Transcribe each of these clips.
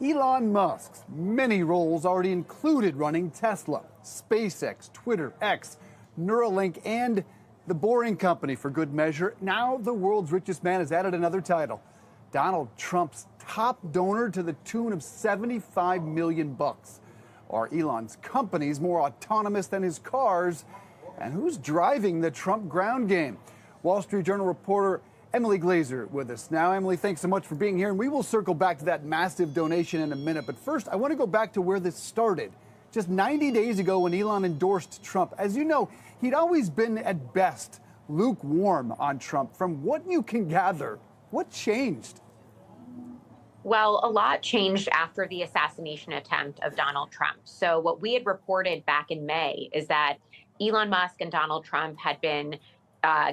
Elon Musk's many roles already included running Tesla, SpaceX, Twitter, X, Neuralink, and the Boring Company for good measure. Now the world's richest man has added another title. Donald Trump's top donor to the tune of $75 million. Are Elon's companies more autonomous than his cars? And who's driving the Trump ground game? Wall Street Journal reporter Emily Glazer with us now. Emily, thanks so much for being here. And we will circle back to that massive donation in a minute. But first, I want to go back to where this started. Just 90 days ago when Elon endorsed Trump. As you know, he'd always been, at best, lukewarm on Trump. From what you can gather, what changed? Well, a lot changed after the assassination attempt of Donald Trump. So what we had reported back in May is that Elon Musk and Donald Trump had been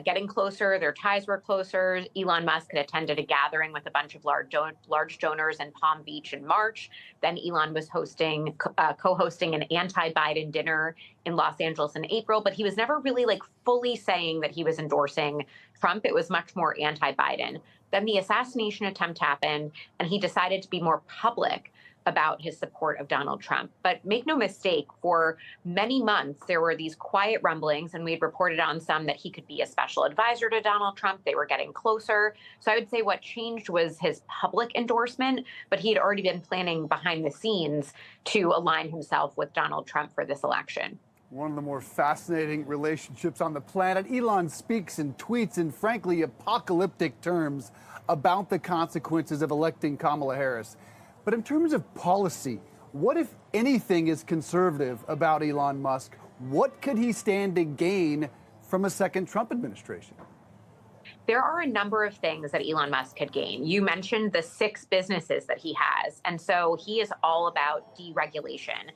getting closer. Their ties were closer. Elon Musk had attended a gathering with a bunch of large donors in Palm Beach in March. Then Elon was co-hosting an anti-Biden dinner in Los Angeles in April, but he was never really fully saying that he was endorsing Trump. It was much more anti-Biden. Then the assassination attempt happened, and he decided to be more public about his support of Donald Trump. But make no mistake, for many months, there were these quiet rumblings, and we had reported on some that he could be a special advisor to Donald Trump. They were getting closer. So I would say what changed was his public endorsement, but he had already been planning behind the scenes to align himself with Donald Trump for this election. One of the more fascinating relationships on the planet. Elon speaks and tweets in, frankly, apocalyptic terms about the consequences of electing Kamala Harris. But in terms of policy, what, if anything, is conservative about Elon Musk? What could he stand to gain from a second Trump administration? There are a number of things that Elon Musk could gain. You mentioned the 6 businesses that he has. And so he is all about deregulation.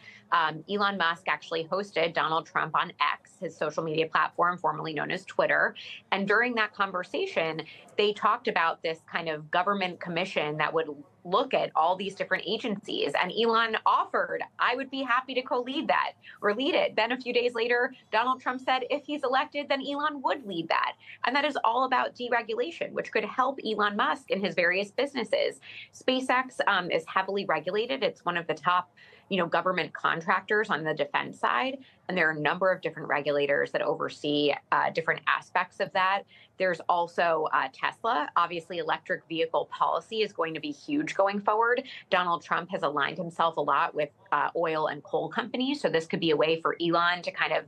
Elon Musk actually hosted Donald Trump on X, his social media platform, formerly known as Twitter. And during that conversation, they talked about this kind of government commission that would look at all these different agencies. And Elon offered, I would be happy to co-lead that or lead it. Then a few days later, Donald Trump said if he's elected, then Elon would lead that. And that is all about deregulation, which could help Elon Musk in his various businesses. SpaceX is heavily regulated. It's one of the top government contractors on the defense side. And there are a number of different regulators that oversee different aspects of that. There's also Tesla. Obviously, electric vehicle policy is going to be huge going forward. Donald Trump has aligned himself a lot with oil and coal companies. So this could be a way for Elon to kind of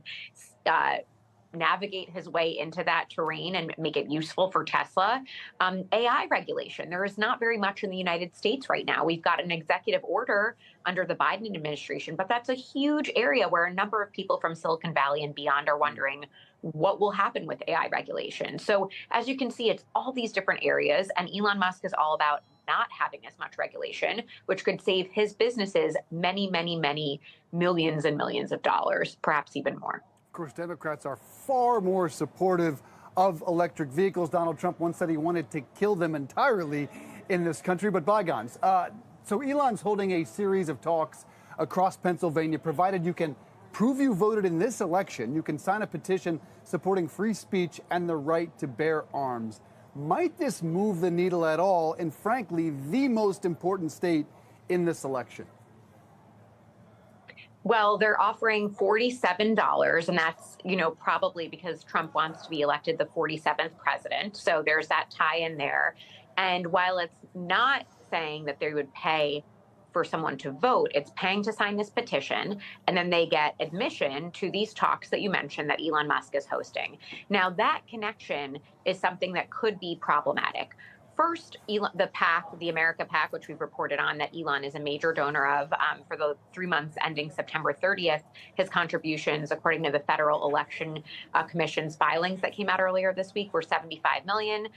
navigate his way into that terrain and make it useful for Tesla. AI regulation. There is not very much in the United States right now. We've got an executive order under the Biden administration, but that's a huge area where a number of people from Silicon Valley and beyond are wondering what will happen with AI regulation. So as you can see, it's all these different areas, and Elon Musk is all about not having as much regulation, which could save his businesses many, many, many millions and millions of dollars, perhaps even more. Of course, Democrats are far more supportive of electric vehicles. Donald Trump once said he wanted to kill them entirely in this country, but bygones. So Elon's holding a series of talks across Pennsylvania. Provided you can prove you voted in this election, you can sign a petition supporting free speech and the right to bear arms. Might this move the needle at all in, frankly, the most important state in this election? Well, they're offering $47, and that's, probably because Trump wants to be elected the 47th president. So there's that tie in there. And while it's not saying that they would pay for someone to vote, it's paying to sign this petition, and then they get admission to these talks that you mentioned that Elon Musk is hosting. Now, that connection is something that could be problematic. First, the PAC, the America PAC, which we've reported on that Elon is a major donor of for the 3 months ending September 30th, his contributions, according to the Federal Election Commission's filings that came out earlier this week, were $75 million.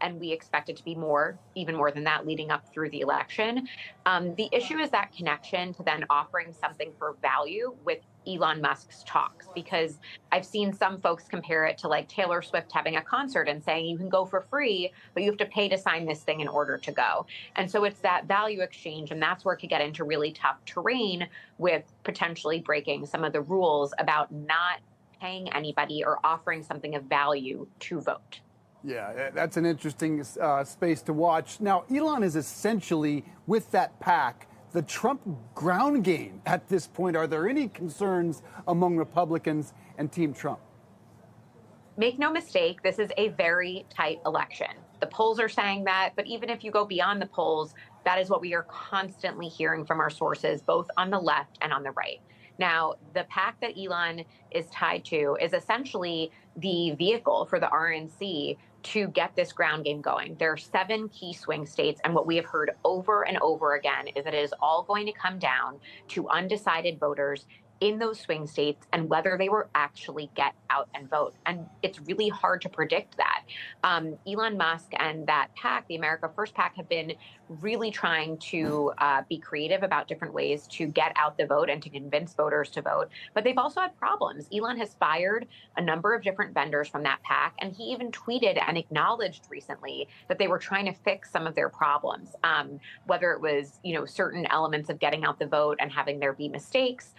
And we expect it to be even more than that leading up through the election. The issue is that connection to then offering something for value with Elon Musk's talks, because I've seen some folks compare it to Taylor Swift having a concert and saying you can go for free, but you have to pay to sign this thing in order to go. And so it's that value exchange, and that's where it could get into really tough terrain with potentially breaking some of the rules about not paying anybody or offering something of value to vote. Yeah, that's an interesting space to watch. Now, Elon is essentially, with that PAC, the Trump ground game at this point? Are there any concerns among Republicans and Team Trump? Make no mistake, this is a very tight election. The polls are saying that, but even if you go beyond the polls, that is what we are constantly hearing from our sources, both on the left and on the right. Now, the PAC that Elon is tied to is essentially the vehicle for the RNC to get this ground game going. There are 7 key swing states, and what we have heard over and over again is that it is all going to come down to undecided voters in those swing states and whether they will actually get out and vote. And it's really hard to predict that. Elon Musk and that PAC, the America First PAC, have been really trying to be creative about different ways to get out the vote and to convince voters to vote. But they've also had problems. Elon has fired a number of different vendors from that PAC, and he even tweeted and acknowledged recently that they were trying to fix some of their problems, whether it was, certain elements of getting out the vote and having there be mistakes.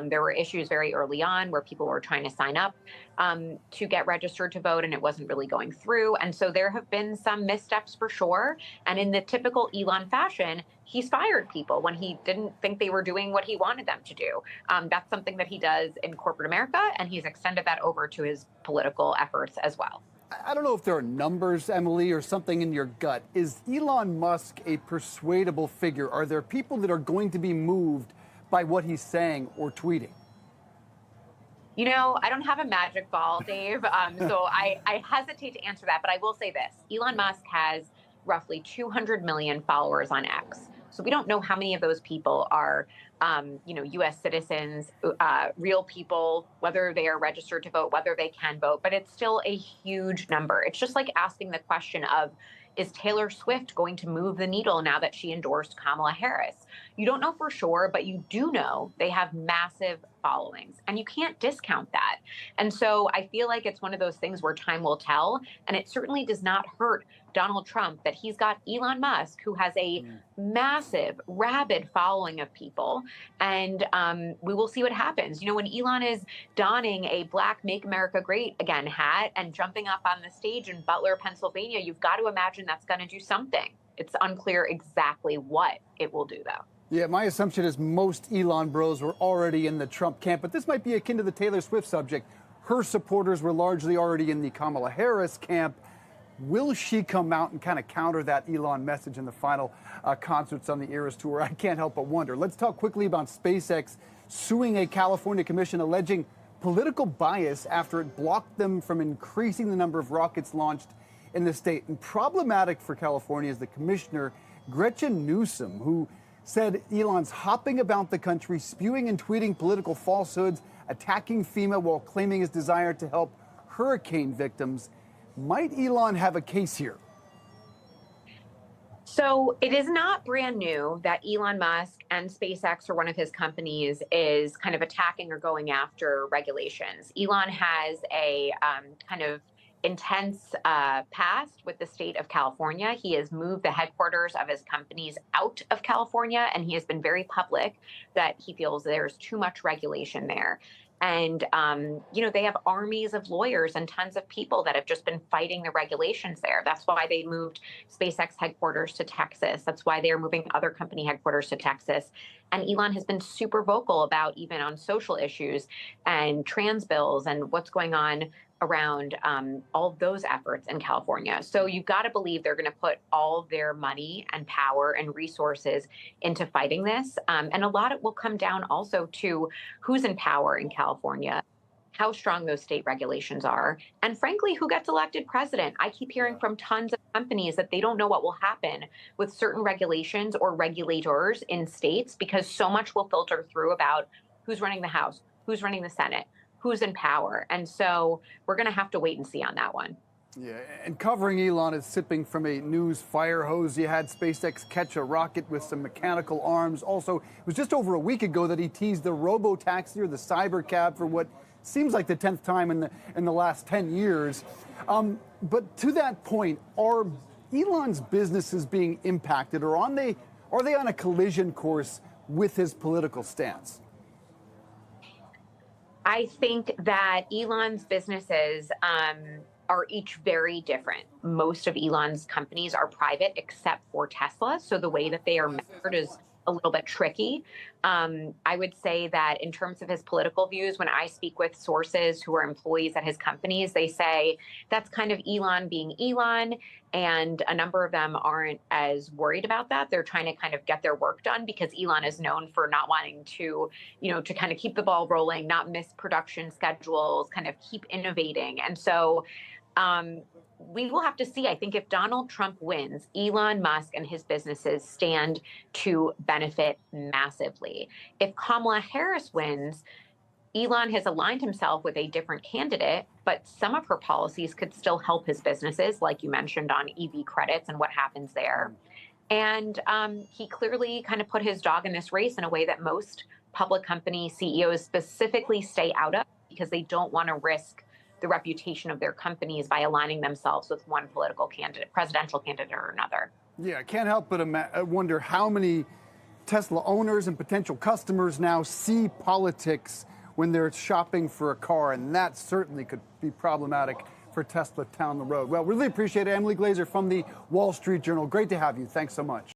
There were issues very early on where people were trying to sign up to get registered to vote, and it wasn't really going through. And so there have been some missteps for sure. And in the typical Elon fashion, he's fired people when he didn't think they were doing what he wanted them to do. That's something that he does in corporate America, and he's extended that over to his political efforts as well. I don't know if there are numbers, Emily, or something in your gut. Is Elon Musk a persuadable figure? Are there people that are going to be moved by what he's saying or tweeting? I don't have a magic ball, Dave, so I hesitate to answer that, but I will say this. Elon Musk has roughly 200 million followers on X. So we don't know how many of those people are, U.S. citizens, real people, whether they are registered to vote, whether they can vote, but it's still a huge number. It's just like asking the question of, is Taylor Swift going to move the needle now that she endorsed Kamala Harris? You don't know for sure, but you do know they have massive followings, and you can't discount that. And so I feel like it's one of those things where time will tell, and it certainly does not hurt Donald Trump that he's got Elon Musk, who has a massive, rabid following of people, and we will see what happens. When Elon is donning a Black Make America Great Again hat and jumping up on the stage in Butler, Pennsylvania, you've got to imagine that's going to do something. It's unclear exactly what it will do, though. Yeah, my assumption is most Elon bros were already in the Trump camp, but this might be akin to the Taylor Swift subject. Her supporters were largely already in the Kamala Harris camp. Will she come out and kind of counter that Elon message in the final concerts on the Eras Tour? I can't help but wonder. Let's talk quickly about SpaceX suing a California commission alleging political bias after it blocked them from increasing the number of rockets launched in the state. And problematic for California is the commissioner, Gretchen Newsom, who said Elon's hopping about the country, spewing and tweeting political falsehoods, attacking FEMA while claiming his desire to help hurricane victims. Might Elon have a case here? So it is not brand new that Elon Musk and SpaceX, or one of his companies, is kind of attacking or going after regulations. Elon has a kind of intense past with the state of California. He has moved the headquarters of his companies out of California, and he has been very public that he feels there's too much regulation there. And, they have armies of lawyers and tons of people that have just been fighting the regulations there. That's why they moved SpaceX headquarters to Texas. That's why they're moving other company headquarters to Texas. And Elon has been super vocal about even on social issues and trans bills and what's going on around all of those efforts in California. So you've got to believe they're going to put all their money and power and resources into fighting this. And a lot of it will come down also to who's in power in California, how strong those state regulations are, and frankly, who gets elected president. I keep hearing from tons of companies that they don't know what will happen with certain regulations or regulators in states because so much will filter through about who's running the House, who's running the Senate, who's in power. And so we're going to have to wait and see on that one. Yeah, and covering Elon is sipping from a news fire hose. You had SpaceX catch a rocket with some mechanical arms. Also, it was just over a week ago that he teased the robo-taxi or the cyber cab for what seems like the 10th time in the last 10 years. But to that point, are Elon's businesses being impacted, or are they on a collision course with his political stance? I think that Elon's businesses are each very different. Most of Elon's companies are private except for Tesla. So the way that they are measured is a little bit tricky. I would say that in terms of his political views, when I speak with sources who are employees at his companies, they say that's kind of Elon being Elon. And a number of them aren't as worried about that. They're trying to kind of get their work done because Elon is known for not wanting to, to kind of keep the ball rolling, not miss production schedules, kind of keep innovating. And so we will have to see. I think if Donald Trump wins, Elon Musk and his businesses stand to benefit massively. If Kamala Harris wins, Elon has aligned himself with a different candidate, but some of her policies could still help his businesses, like you mentioned on EV credits and what happens there. And he clearly kind of put his dog in this race in a way that most public company CEOs specifically stay out of because they don't want to risk the reputation of their companies by aligning themselves with one political candidate, presidential candidate or another. Yeah, I can't help but wonder how many Tesla owners and potential customers now see politics when they're shopping for a car, and that certainly could be problematic for Tesla down the road. Well, really appreciate it. Emily Glazer from the Wall Street Journal. Great to have you. Thanks so much.